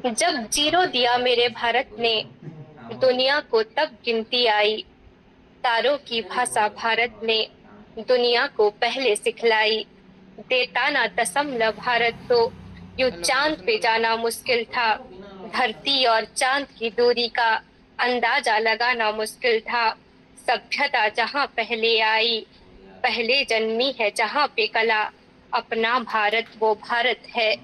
जब जीरो दिया मेरे भारत ने, दुनिया को तब गिनती आई। तारों की भाषा भारत ने दुनिया को पहले सिखलाई। देता ना दशमलव भारत तो यूं चांद पे जाना मुश्किल था। धरती और चांद की दूरी का अंदाजा लगाना मुश्किल था। सभ्यता जहाँ पहले आई, पहले जन्मी है जहाँ पे कला। अपना भारत वो भारत है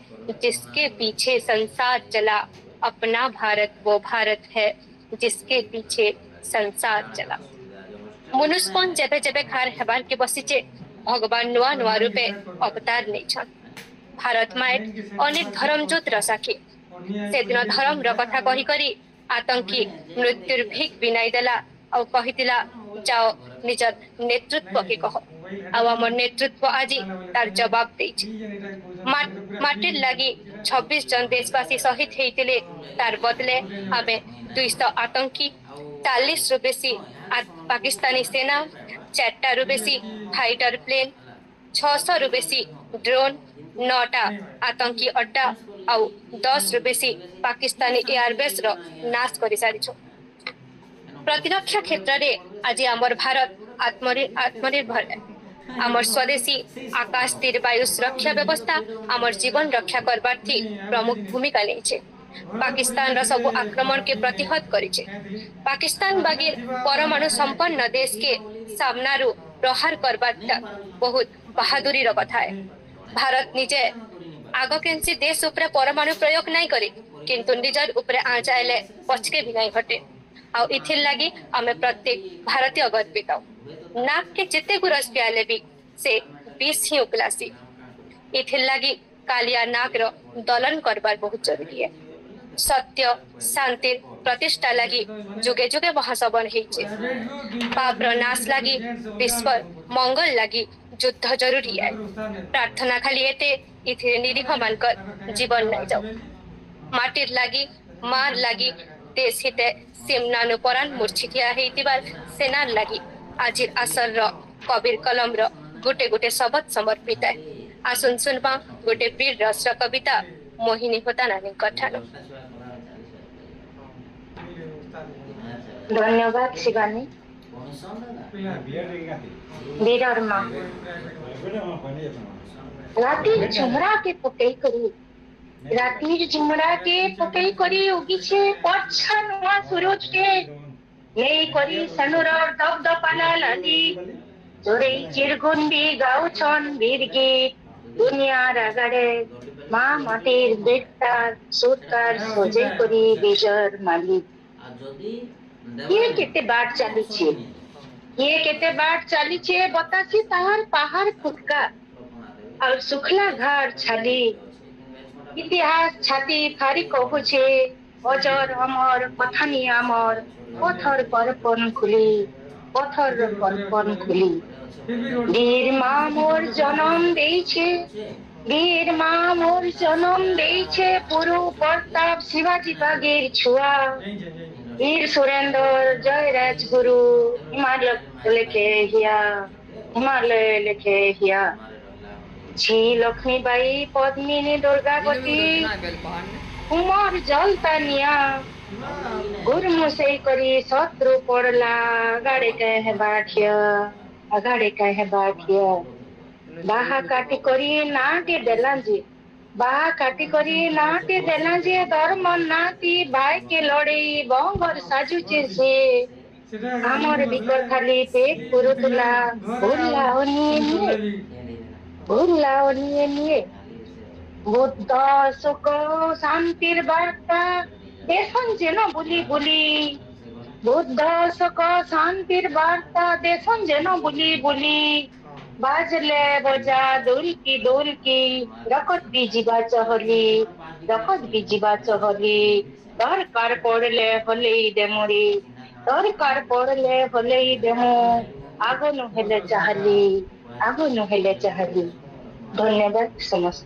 जिसके पीछे संसार चला। अपना भारत वो भारत है जिसके पीछे संसार चला। मनुष्यपन जेबे जेबे खार हेबार के बसिचे, भगवान नुआ नुआ रूपे अवतार नहीं। भारत माएट अनेक धर्मजोत रसाखी। से दिन धर्म कथा कही करी आतंकी मृत्युर भीख बिनाई देला और कहितिला जाओ निजर नेतृत्व के कह। आम नेतृत्व आज तार जवाब देइछि। माटिर लगी 26 जन देशवासी शहीद होते तार बदले आमे 200 आतंकी 40 रु बेसी पाकिस्तानी सेना 4टा रु बेसी फाइटर प्लेन 600 रु बेसी ड्रोन 9टा आतंकी अड्डा आउ 10 रु बेसी पाकिस्तानी एयरबेस रो नाश कर सारी। प्रतिरक्षा क्षेत्र में आज आमर भारत आत्मनिर्भर है। आमर स्वदेशी आकाश तीर वायु सुरक्षा व्यवस्था आमर जीवन रक्षा करबार थी प्रमुख भूमिका लेछे। पाकिस्तान रो सब आक्रमण के प्रतिहत करिछे। पाकिस्तान बागी परमाणु संपन्न देश के सामना रू प्रहार करबार बहुत बहादुरी रो कथा है। भारत निजे आग केंसी देश उपरे परमाणु प्रयोग नहीं करे, किंतु निजर उपरे आँचाइले पचके भी नहीं घटे। आउ इथिर लगी आमे प्रत्येक भारतीय गर्वित। नाक के जिते गुरस प्याले भी से 20 ही उकलासी। इथिर लगी कालिया नाक रो दलन करबार बहुत जरूरी है। सत्य शांति प्रतिष्ठा लगी जुगे जुगे महासवन हेचे। पाप रो नाश लगी विश्व मंगल लगी युद्ध जरूरी है। प्रार्थना खाली एते इथिर निरीह मानकर जीवन नहीं जाओ। माटिर लगी मार लगी देश हिते सिमनानु परान मूर्छितिया हेतिबार सेनार लगी आजिर आसर रो कबीर कलम रो गोटे गोटे शब्द समर्पित है। आसुन सुनबा गोटे वीर रस कविता मोहिनी होता नानी कठानो। धन्यवाद शिवानी। वीरर माँ रातिर झुमरा के पकई करी, रातिर झुमरा के पकई करी उगीछे पच्छा नुआ सूरज के नेई करी सनुरर दबदपाना नदी जोरे चिरगुंडी गाउछन वीर गीत दुनिया रागाड़े माँ माटिर बेटार सुरकार सजे करी विजयर मालिक। ये केते बाट चलीछे, ये केते बाट चलीछे बतासी ताहार पहाड़ फुटका और सुखला घर छाली। इतिहास छाती फारी कहूछे अजर अमर कथानी आमर पथर परपन खुली, पथर परपन खुली। वीर माँ मोर जन्म देइछे, वीर माँ मोर जन्म देइछे पुरु प्रताप शिवाजी बागेर छुआ। वीर सुरेंद्र जय राजगुरु हिमालय लेखे हिया, हिमालय लेखे हिया। झी लक्ष्मीबाई पद्मिनी दुर्गावती कुमार जलतानिया गुरमुसै करी शत्रु पड़ला अगाडे कहे बाठिया, अगाडे कहे बाठिया। बाहा काटी करी नाटे देलांजी, बाहा काटी करी नाटे देलांजी धर्म नाती भाई के लड़े बंगर साजुचे से आमर बिकर खाली पेट पुरुतुला भूला ओनिए भूला ओनिए। बुद्ध सुख शांतिर वार्ता देशन जेन बुली बुली, बुद्ध सुख शांतिर वार्ता देशन जेन बुली बुली। बाजले बजा दुलकी रकत भी जीवा चहली, रकत भी जीवा चहली। दरकार पड़ले हले देमरी, दरकार पड़ले हले देमो आगो नु हेले चाहली, आगो नु हेले चाहली। धन्यवाद समस्त।